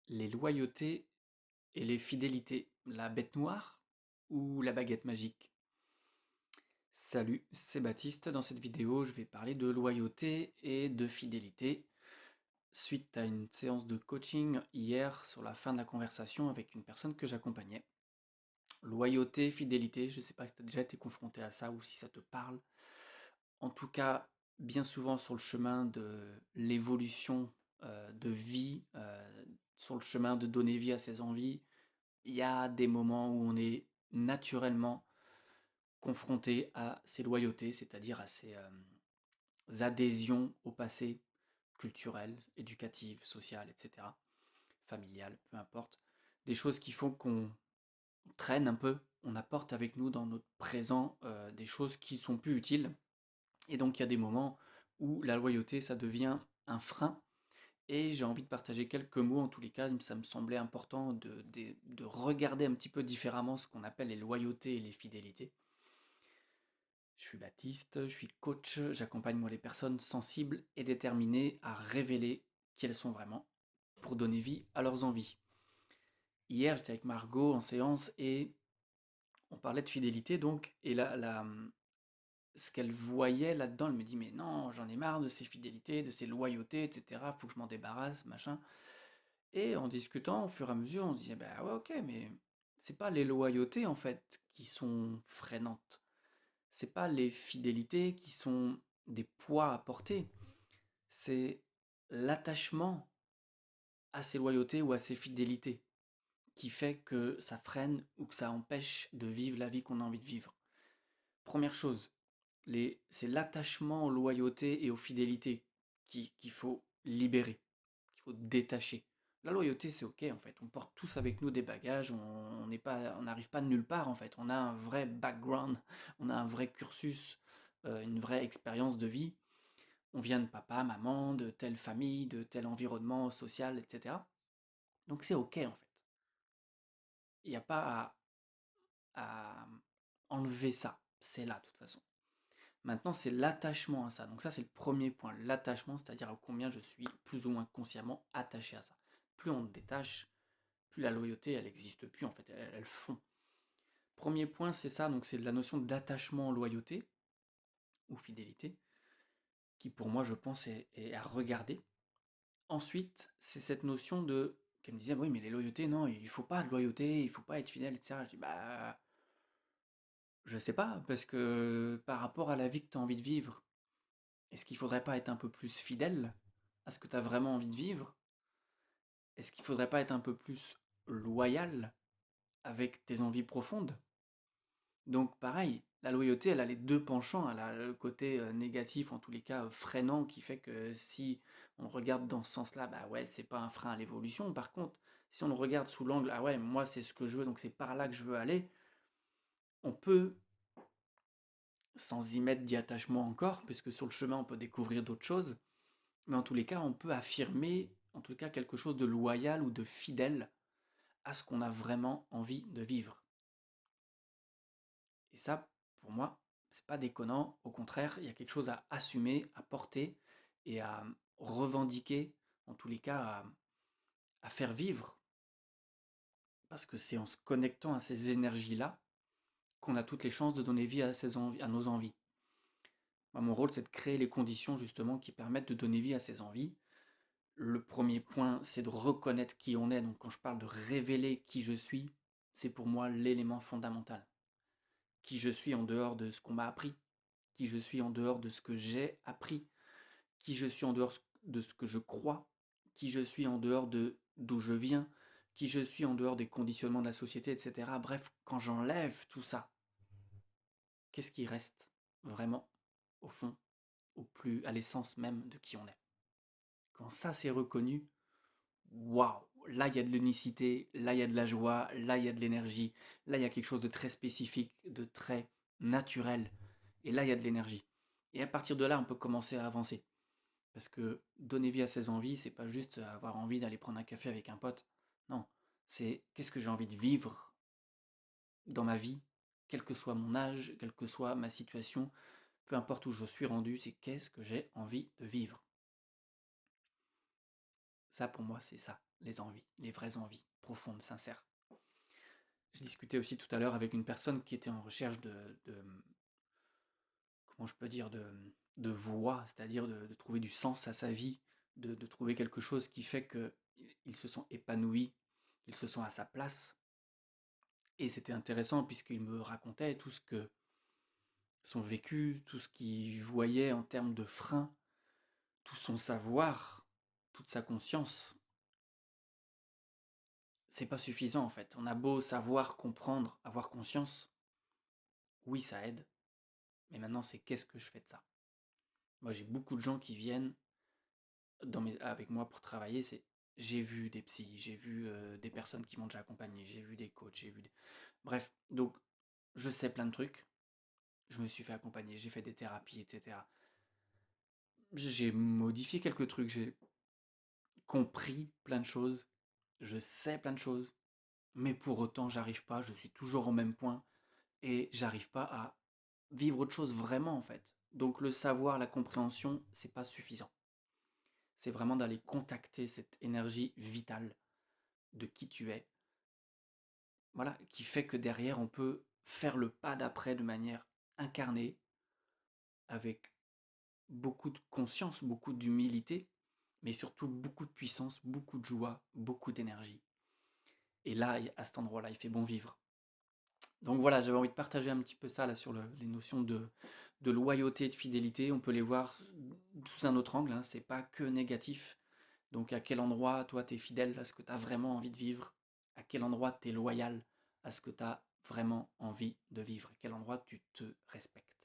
Les loyautés et les fidélités, la bête noire ou la baguette magique? Salut, c'est Baptiste. Dans cette vidéo, je vais parler de loyauté et de fidélité suite à une séance de coaching hier sur la fin de la conversation avec une personne que j'accompagnais. Loyauté, fidélité, je ne sais pas si tu as déjà été confronté à ça ou si ça te parle. En tout cas, bien souvent sur le chemin de l'évolution de vie, sur le chemin de donner vie à ses envies, il y a des moments où on est naturellement confronté à ces loyautés, c'est-à-dire à ces adhésions au passé culturel, éducative, sociale, etc., familiale, peu importe. Des choses qui font qu'on traîne un peu, on apporte avec nous dans notre présent des choses qui sont plus utiles. Et donc il y a des moments où la loyauté, ça devient un frein. Et j'ai envie de partager quelques mots, en tous les cas, ça me semblait important de regarder un petit peu différemment ce qu'on appelle les loyautés et les fidélités. Je suis Baptiste, je suis coach, j'accompagne moi les personnes sensibles et déterminées à révéler qui elles sont vraiment pour donner vie à leurs envies. Hier, j'étais avec Margot en séance et on parlait de fidélité donc, et ce qu'elle voyait là-dedans, elle me dit mais non, j'en ai marre de ces fidélités, de ces loyautés, etc. Faut que je m'en débarrasse, machin. Et en discutant, au fur et à mesure, on se disait bah ouais ok, mais c'est pas les loyautés en fait qui sont freinantes. C'est pas les fidélités qui sont des poids à porter, c'est l'attachement à ces loyautés ou à ces fidélités qui fait que ça freine ou que ça empêche de vivre la vie qu'on a envie de vivre. Première chose, c'est l'attachement aux loyautés et aux fidélités qu'il faut libérer, qu'il faut détacher. La loyauté, c'est ok en fait. On porte tous avec nous des bagages, on n'arrive pas de nulle part en fait. On a un vrai background, on a un vrai cursus, une vraie expérience de vie. On vient de papa, maman, de telle famille, de tel environnement social, etc. Donc c'est ok en fait. Il n'y a pas à enlever ça. C'est là de toute façon. Maintenant, c'est l'attachement à ça. Donc ça, c'est le premier point. L'attachement, c'est-à-dire à combien je suis plus ou moins consciemment attaché à ça. Plus on détache, plus la loyauté, elle n'existe plus en fait. Elle fond. Premier point, c'est ça. Donc c'est la notion d'attachement, loyauté ou fidélité, qui pour moi, je pense, est à regarder. Ensuite, c'est cette notion de qu'elle me disait, oui, mais les loyautés, non, il faut pas de loyauté, il faut pas être fidèle, etc. Je dis, bah, je sais pas, parce que par rapport à la vie que tu as envie de vivre, est-ce qu'il faudrait pas être un peu plus fidèle à ce que tu as vraiment envie de vivre? Est-ce qu'il faudrait pas être un peu plus loyal avec tes envies profondes? Donc pareil, la loyauté, elle a les deux penchants. Elle a le côté négatif, en tous les cas freinant, qui fait que si on regarde dans ce sens-là, bah ouais, c'est pas un frein à l'évolution. Par contre, si on le regarde sous l'angle, ah ouais, moi c'est ce que je veux, donc c'est par là que je veux aller, on peut, sans y mettre d'y attachement encore, puisque sur le chemin on peut découvrir d'autres choses, mais en tous les cas, on peut affirmer, en tout cas, quelque chose de loyal ou de fidèle à ce qu'on a vraiment envie de vivre. Et ça, pour moi, c'est pas déconnant. Au contraire, il y a quelque chose à assumer, à porter et à revendiquer, en tous les cas, à faire vivre. Parce que c'est en se connectant à ces énergies-là qu'on a toutes les chances de donner vie à, à nos envies. Moi, mon rôle, c'est de créer les conditions justement qui permettent de donner vie à ces envies. Le premier point, c'est de reconnaître qui on est. Donc quand je parle de révéler qui je suis, c'est pour moi l'élément fondamental. Qui je suis en dehors de ce qu'on m'a appris, qui je suis en dehors de ce que j'ai appris, qui je suis en dehors de ce que je crois, qui je suis en dehors de d'où je viens, qui je suis en dehors des conditionnements de la société, etc. Bref, quand j'enlève tout ça, qu'est-ce qui reste vraiment au fond, à l'essence même de qui on est? Quand ça c'est reconnu, waouh, là il y a de l'unicité, là il y a de la joie, là il y a de l'énergie, là il y a quelque chose de très spécifique, de très naturel, et là il y a de l'énergie. Et à partir de là, on peut commencer à avancer. Parce que donner vie à ses envies, c'est pas juste avoir envie d'aller prendre un café avec un pote. Non, c'est qu'est-ce que j'ai envie de vivre dans ma vie, quel que soit mon âge, quelle que soit ma situation, peu importe où je suis rendu, c'est qu'est-ce que j'ai envie de vivre. Ça pour moi, c'est ça. les envies, les vraies envies, profondes, sincères. Je discutais aussi tout à l'heure avec une personne qui était en recherche comment je peux dire, de voie, c'est-à-dire de trouver du sens à sa vie, de trouver quelque chose qui fait qu'ils se sont épanouis, qu'ils se sont à sa place. Et c'était intéressant puisqu'il me racontait tout ce que son vécu, tout ce qu'il voyait en termes de freins, tout son savoir, toute sa conscience. C'est pas suffisant en fait. On a beau savoir, comprendre, avoir conscience, oui ça aide, mais maintenant c'est qu'est-ce que je fais de ça? Moi j'ai beaucoup de gens qui viennent avec moi pour travailler, j'ai vu des psys, j'ai vu des personnes qui m'ont déjà accompagné, j'ai vu des coachs, Bref, donc je sais plein de trucs, je me suis fait accompagner, j'ai fait des thérapies, etc. J'ai modifié quelques trucs, j'ai compris plein de choses, je sais plein de choses, mais pour autant j'arrive pas, je suis toujours au même point et j'arrive pas à vivre autre chose vraiment en fait. Donc le savoir, la compréhension, c'est pas suffisant. C'est vraiment d'aller contacter cette énergie vitale de qui tu es, voilà, qui fait que derrière on peut faire le pas d'après de manière incarnée, avec beaucoup de conscience, beaucoup d'humilité, mais surtout beaucoup de puissance, beaucoup de joie, beaucoup d'énergie. Et là, à cet endroit-là, il fait bon vivre. Donc voilà, j'avais envie de partager un petit peu ça là sur les notions de loyauté et de fidélité. On peut les voir sous un autre angle, hein, c'est pas que négatif. Donc à quel endroit, toi, tu es fidèle à ce que tu as vraiment envie de vivre? À quel endroit tu es loyal à ce que tu as vraiment envie de vivre? À quel endroit tu te respectes?